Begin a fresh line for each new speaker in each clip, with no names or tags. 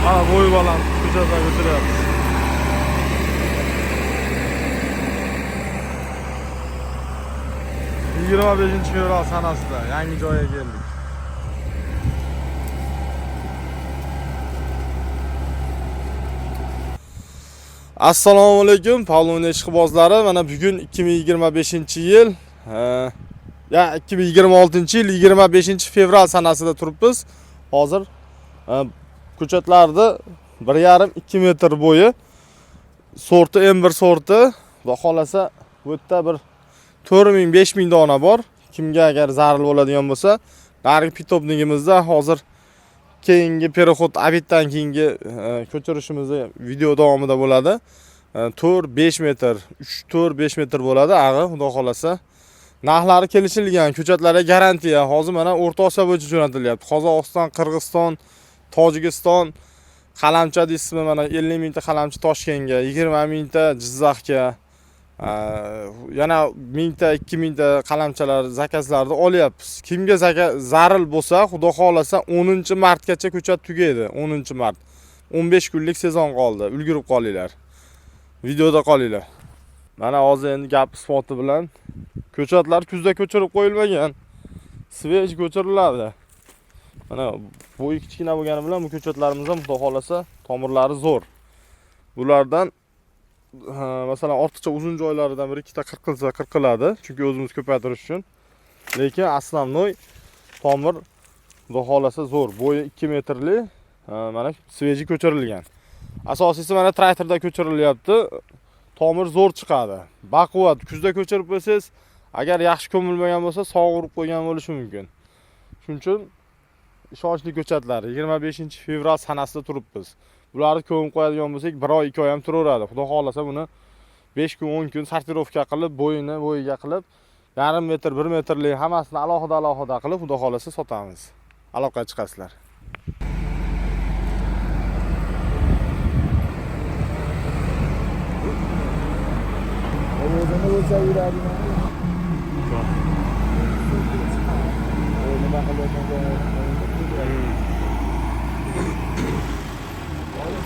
Mana bo'y baland ko'chadan o'tiryapmiz. Yigirma 25-fevral sanasida yangi joyga keldik. Assalomu alaykum Pavlon ishqibozlari. Mana bugun 2025-yil, 2026-yil 25-fevral sanasida turibmiz. Hozir ko'chatlarda 1,5-2 metr bo'yi sorti M1 sorti va xolasa bu yerda bir 4000-5000 dona bor. Kimga agar zarur bo'ladigan bo'lsa, narigi pitobligimizda hozir keyingi perexod abitdan keyingi ko'chirishimiz video davomida bo'ladi. 4-5 metr, 3-4-5 metr bo'ladi. Ag'i, xudo xolasa. Narxlari kelishilgan, ko'chatlarga garantiya. Hozir mana O'rta Osiyo bo'yicha jo'natilyapti. Qozog'iston, Qirg'iziston, Tojikiston, qalamcha deysizmi, mana 50 mingta qalamchi Toshkentga, 20 mingta Jizzaxga, yana 1000ta, 2000ta qalamchalar zakazlarni olyapmiz. Kimga zarur bo'lsa, xudo xolasa 10-martgacha ko'chat tugaydi. 10-mart. 15 kunlik sezon qoldi. Ulgurib qolinglar. Videoda qolinglar. Mana hozir endi gap isboti bilan ko'chatlar kuzda ko'chirib qo'yilmagan. Svej ko'chiriladi. Mana bo'yi kichkina bo'lgani bilan bu ko'chatlarimiz ham xudo xolasa tomirlari zo'r. Bulardan masalan ortiqcha uzun joylaridan bir ikkita qirqilsa qirqiladi, chunki o'zimiz ko'paytirish uchun. Lekin aslamnoy tomir xudo xolasa zo'r. Bo'yi 2 metrli, mana sveji ko'chirilgan. Asosiysi mana traktorda ko'chirilyapti. Tomir zo'r chiqadi. Baquvvat kuzda ko'chirib qo'ysangiz, agar yaxshi ko'milmagan bo'lsa, sog'urib qo'ygan bo'lishi mumkin. Shuning uchun ishonchli ko'chatlar 25-fevral sanasida turibmiz. Bularni ko'mib qo'yadigan bo'lsak, 1 oy 2 oy ham turaveradi. Xudo xolasa buni 5 kun 10 kun sortirovka qilib, bo'yiga qilib, 1,5 metr, 1 metrli hammasini alohida qilib, xudo xolasa sotamiz. Aloqaga chiqasizlar.
O'zini o'lsa yuradi. Nima qilyapsan?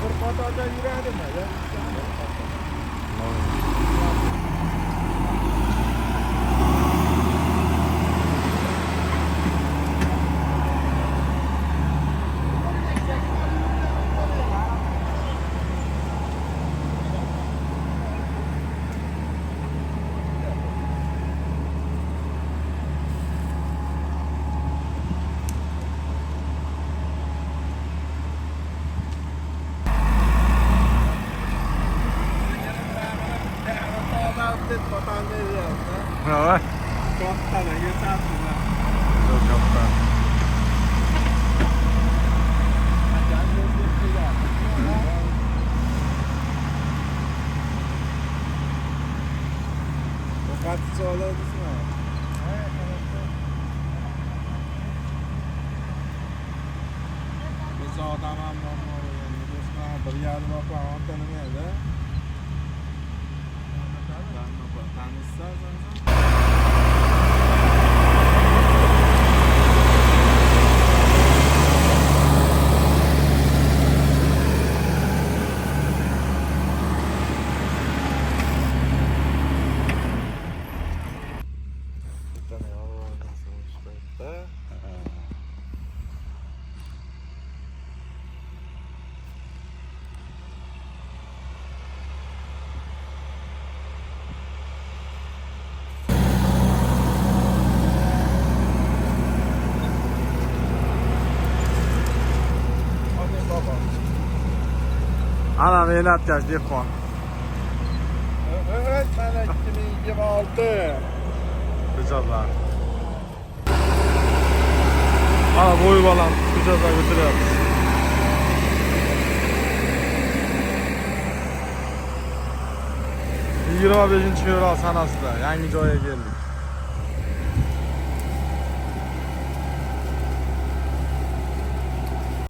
Bir qatorda yuradimi?
Evet.
Kaptana yatarsın.
Çok kaptan. Kaç söylediniz mi? Biz adamam bir yarım falan tanımıyordu. Ana mehnatkash dehqon.
Evet, mana 2026.
Ko'chatlar. Mana bo'y baland ko'chatdan o'tiryapmiz. Yigirma 25-fevral sanasida yangi joyga keldik.